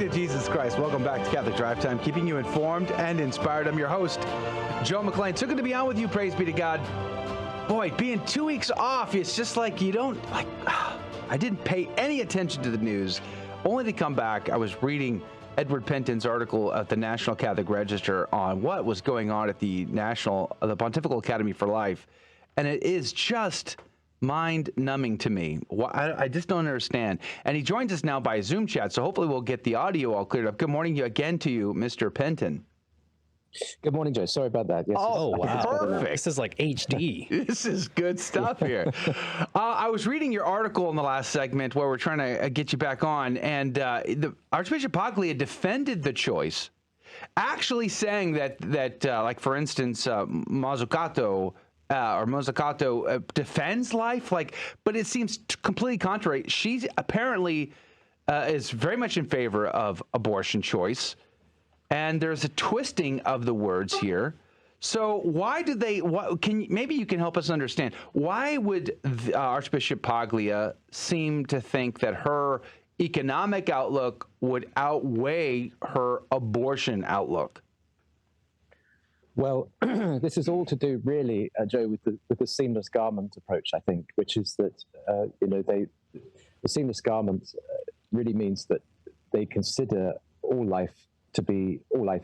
to Jesus Christ. Welcome back to Catholic Drive Time, keeping you informed and inspired. I'm your host, Joe McClane. So good to be on with you. Praise be to God. Boy, being 2 weeks off, it's just like you don't, like, I didn't pay any attention to the news, only to come back. I was reading Edward Penton's article at the National Catholic Register on what was going on at the Pontifical Academy for Life. And it is just mind-numbing to me. I just don't understand. And he joins us now by Zoom chat, so hopefully we'll get the audio all cleared up. Good morning again to you, Mr. Penton. Good morning, Joe. Sorry about that. Yes, wow. Perfect. This is like HD. This is good stuff here. I was reading your article in the last segment where we're trying to get you back on, and the Archbishop Paglia defended the choice, actually saying that like, for instance, Mazzucato defends life, but it seems completely contrary. She apparently is very much in favor of abortion choice, and there's a twisting of the words here. So why do they? Maybe you can help us understand why would Archbishop Paglia seem to think that her economic outlook would outweigh her abortion outlook? Well, this is all to do, really, Joe, with the seamless garment approach, I think, which is that the seamless garment really means that they consider all life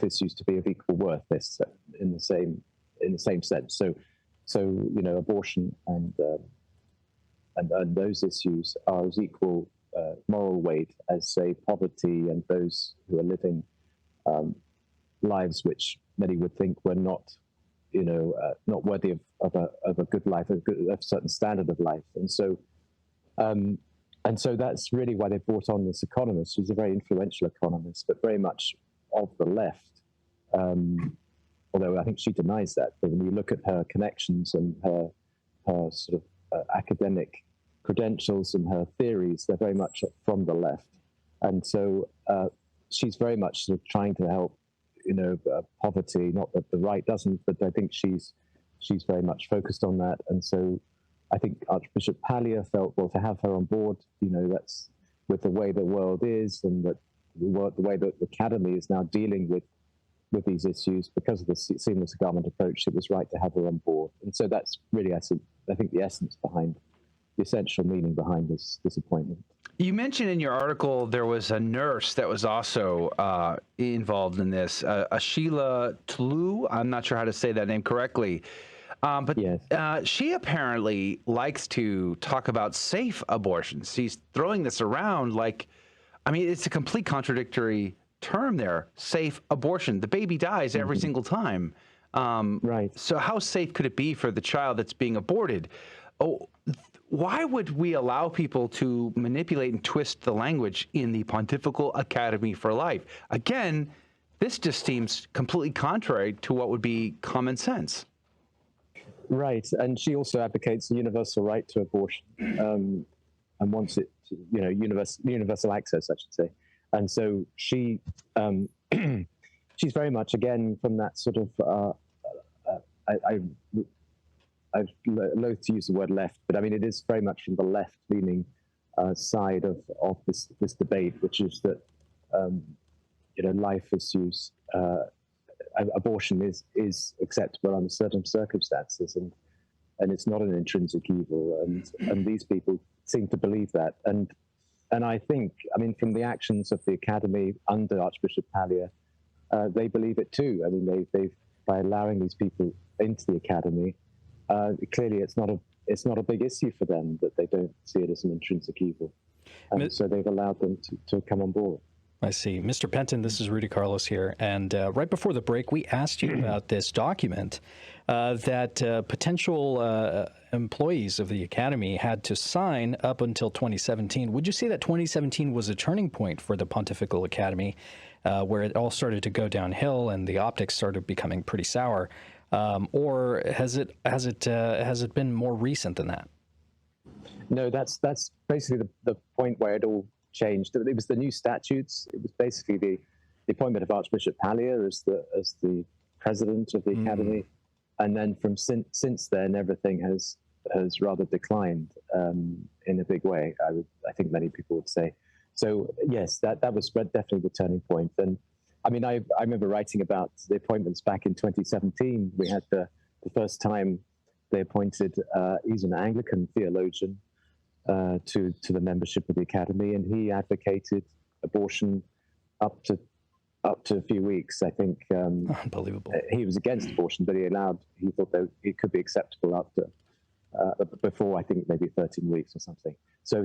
issues to be of equal worth. This in the same sense. So abortion and those issues are as equal moral weight as, say, poverty and those who are living lives which many would think were not worthy of a good life, a certain standard of life. And so that's really why they brought on this economist. She's a very influential economist, but very much of the left. Although I think she denies that. But when you look at her connections and her sort of academic credentials and her theories, they're very much from the left. And so she's very much sort of trying to help poverty. Not that the right doesn't, but I think she's very much focused on that. And so I think Archbishop Paglia felt, well, to have her on board, that's with the way the world is, and that the way that the Academy is now dealing with these issues because of the seamless garment approach, it was right to have her on board. And so that's really, I think, the essence behind, the essential meaning behind this appointment. You mentioned in your article there was a nurse that was also involved in this, Sheila Tlu. I'm not sure how to say that name correctly. But yes. She apparently likes to talk about safe abortions. She's throwing this around it's a complete contradictory term there, safe abortion. The baby dies every single time. Right. So how safe could it be for the child that's being aborted? Why would we allow people to manipulate and twist the language in the Pontifical Academy for Life? Again, this just seems completely contrary to what would be common sense. Right, and she also advocates the universal right to abortion and wants it, universal access, I should say. And so she, she's very much, again, from that sort of, I'm loath to use the word left, but I mean, it is very much from the left-leaning side of this debate, which is that, life issues, abortion is acceptable under certain circumstances, and it's not an intrinsic evil, and these people seem to believe that. And I think, from the actions of the Academy under Archbishop Paglia, they believe it too. I mean, they've by allowing these people into the Academy, clearly it's not a big issue for them that they don't see it as an intrinsic evil, and so they've allowed them to come on board. I see. Mr. Penton, this is Rudy Carlos here. And right before the break, we asked you about this document that potential employees of the Academy had to sign up until 2017. Would you say that 2017 was a turning point for the Pontifical Academy, where it all started to go downhill and the optics started becoming pretty sour? Or has it been more recent than that? No, that's basically the point where it all changed. It was the new statutes. It was basically the appointment of Archbishop Paglia as the president of the Academy, and then from since then everything has rather declined in a big way. I think many people would say. So yes, that was definitely the turning point. And I mean, I remember writing about the appointments back in 2017. We had the first time they appointed, he's an Anglican theologian, to the membership of the Academy, and he advocated abortion up to a few weeks. I think Unbelievable. he was against abortion, but he thought that it could be acceptable after before, I think, maybe 13 weeks or something. So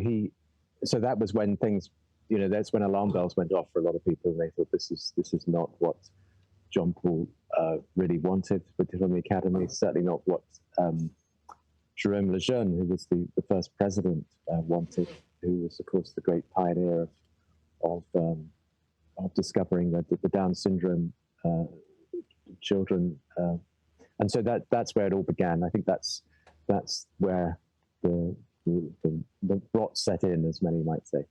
that was when things, that's when alarm bells went off for a lot of people, and they thought this is not what John Paul really wanted from the Academy. Certainly not what Jerome Lejeune, who was the first president, wanted, who was, of course, the great pioneer of discovering the Down syndrome children, and so that's where it all began. I think that's where the rot set in, as many might say.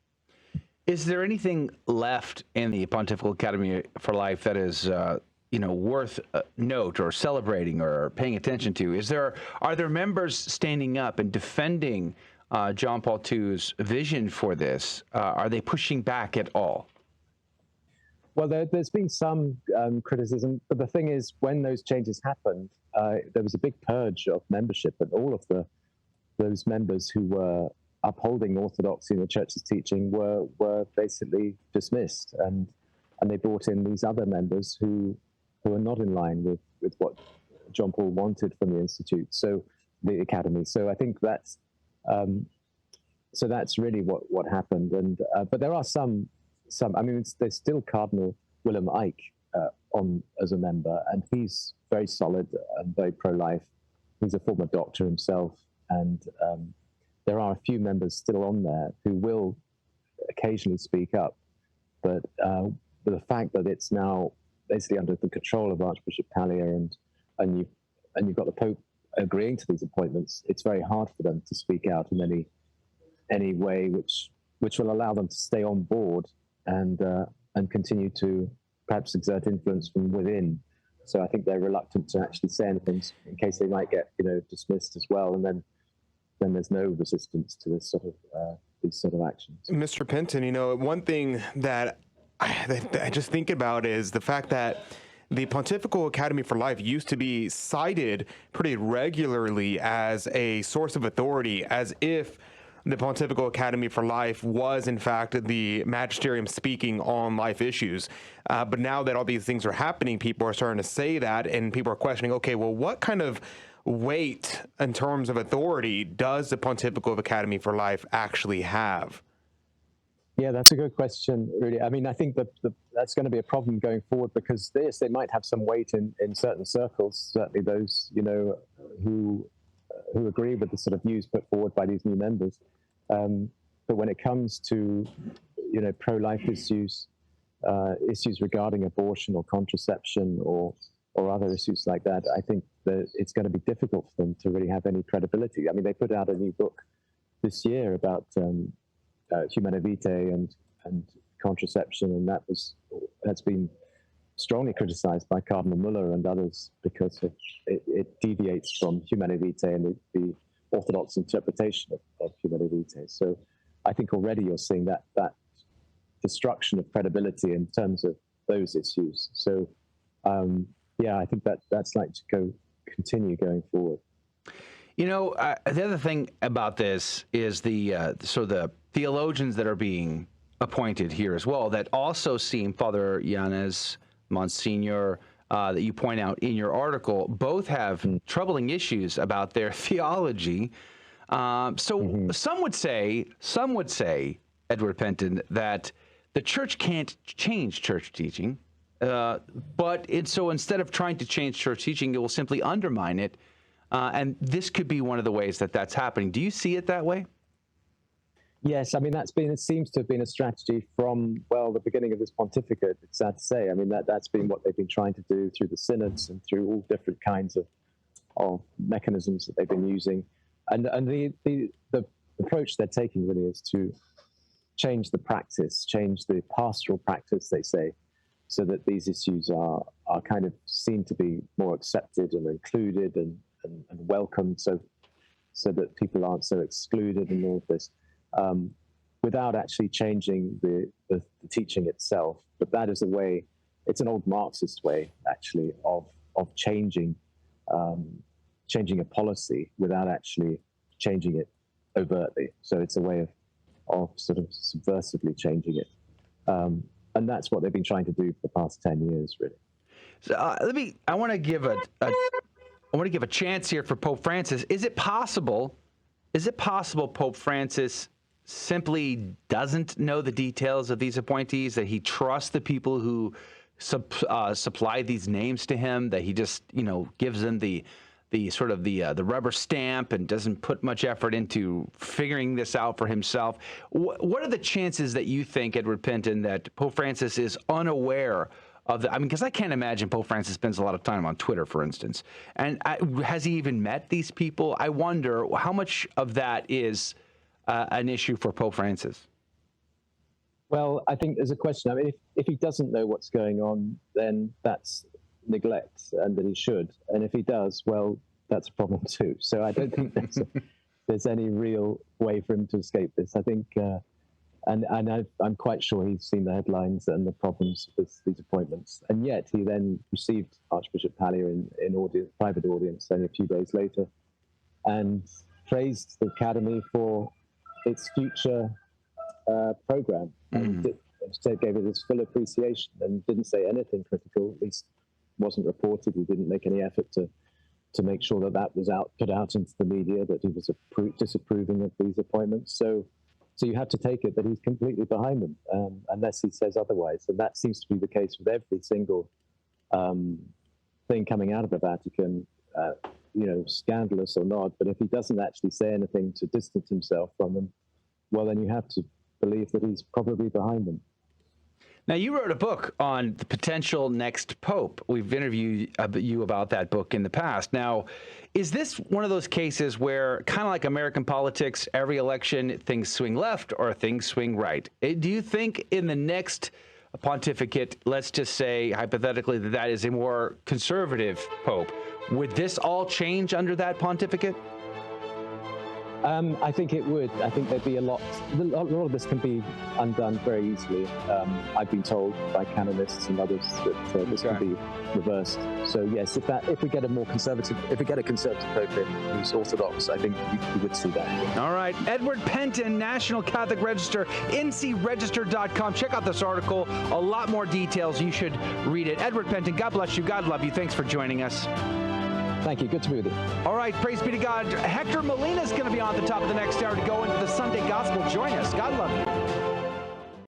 Is there anything left in the Pontifical Academy for Life that is worth note or celebrating or paying attention to? Are there members standing up and defending John Paul II's vision for this? Are they pushing back at all? Well, there's been some criticism, but the thing is, when those changes happened, there was a big purge of membership, and all of those members who were upholding orthodoxy in the Church's teaching were basically dismissed, and they brought in these other members who are not in line with what John Paul wanted from the Institute, so the Academy. So I think that's really what happened. And but there are some. I mean, there's still Cardinal William Ike on as a member, and he's very solid and very pro-life. He's a former doctor himself, and there are a few members still on there who will occasionally speak up. But the fact that it's now basically under the control of Archbishop Pallier, and you've got the Pope agreeing to these appointments, it's very hard for them to speak out in any way which will allow them to stay on board and continue to perhaps exert influence from within. So I think they're reluctant to actually say anything in case they might get dismissed as well, and then there's no resistance to this these sort of actions. Mr. Penton, one thing that I just think about is the fact that the Pontifical Academy for Life used to be cited pretty regularly as a source of authority, as if the Pontifical Academy for Life was, in fact, the magisterium speaking on life issues. But now that all these things are happening, people are starting to say that, and people are questioning, okay, well, what kind of weight in terms of authority does the Pontifical Academy for Life actually have? Yeah, that's a good question, really. I mean, I think that's going to be a problem going forward, because they might have some weight in certain circles, certainly those, who agree with the sort of views put forward by these new members. But when it comes to, pro-life issues, issues regarding abortion or contraception or other issues like that, I think that it's going to be difficult for them to really have any credibility. I mean, they put out a new book this year about Humanae Vitae and contraception, and that's been strongly criticized by Cardinal Muller and others, because it deviates from Humanae Vitae and the Orthodox interpretation of Humanae Vitae. So I think already you're seeing that destruction of credibility in terms of those issues. So I think that's like to continue going forward. The other thing about this is the theologians that are being appointed here as well, that also seem, Father Yanez, Monsignor, that you point out in your article, both have troubling issues about their theology. Some would say, Edward Penton, that the church can't change church teaching, but instead of trying to change church teaching, it will simply undermine it. And this could be one of the ways that's happening. Do you see it that way? Yes, I mean, it seems to have been a strategy from, the beginning of this pontificate, it's sad to say. I mean, that's been what they've been trying to do through the synods and through all different kinds of mechanisms that they've been using. And the approach they're taking really is to change the practice, change the pastoral practice, they say, so that these issues are kind of seen to be more accepted and included and welcomed, so that people aren't so excluded and all of this. without actually changing the teaching itself. But that is a way, it's an old Marxist way, actually, of changing a policy without actually changing it overtly. So it's a way of sort of subversively changing it. And that's what they've been trying to do for the past 10 years, really. So I want to give a chance here for Pope Francis. Is it possible Pope Francis simply doesn't know the details of these appointees, that he trusts the people who supply these names to him, that he just, gives them the sort of the rubber stamp and doesn't put much effort into figuring this out for himself? What are the chances that you think, Edward Penton, that Pope Francis is unaware of because I can't imagine Pope Francis spends a lot of time on Twitter, for instance. And has he even met these people? I wonder how much of that is an issue for Pope Francis. Well, I think there's a question. I mean, if he doesn't know what's going on, then that's neglect, and that he should. And if he does, well, that's a problem too. So I don't think there's any real way for him to escape this. I think, and I'm quite sure he's seen the headlines and the problems with these appointments. And yet he then received Archbishop Pallier in private audience only a few days later, and praised the Academy for its future program, and gave it his full appreciation and didn't say anything critical, at least wasn't reported. He didn't make any effort to make sure that was put out into the media, that he was disapproving of these appointments. So you have to take it that he's completely behind them, unless he says otherwise. And that seems to be the case with every single thing coming out of the Vatican, scandalous or not. But if he doesn't actually say anything to distance himself from them, well, then you have to believe that he's probably behind them. Now, you wrote a book on the potential next pope. We've interviewed you about that book in the past. Now, is this one of those cases where, kind of like American politics, every election things swing left or things swing right? Do you think in the next pontificate, let's just say hypothetically that is a more conservative pope, would this all change under that pontificate? I think it would. I think there'd be a lot of this can be undone very easily. I've been told by canonists and others that this can be reversed. So yes, if we get a conservative pope in who's orthodox, I think we would see that. All right, Edward Penton, National Catholic Register, ncregister.com. Check out this article. A lot more details. You should read it. Edward Penton, God bless you. God love you. Thanks for joining us. Thank you. Good to be with you. All right. Praise be to God. Hector Molina is going to be on at the top of the next hour to go into the Sunday Gospel. Join us. God love you.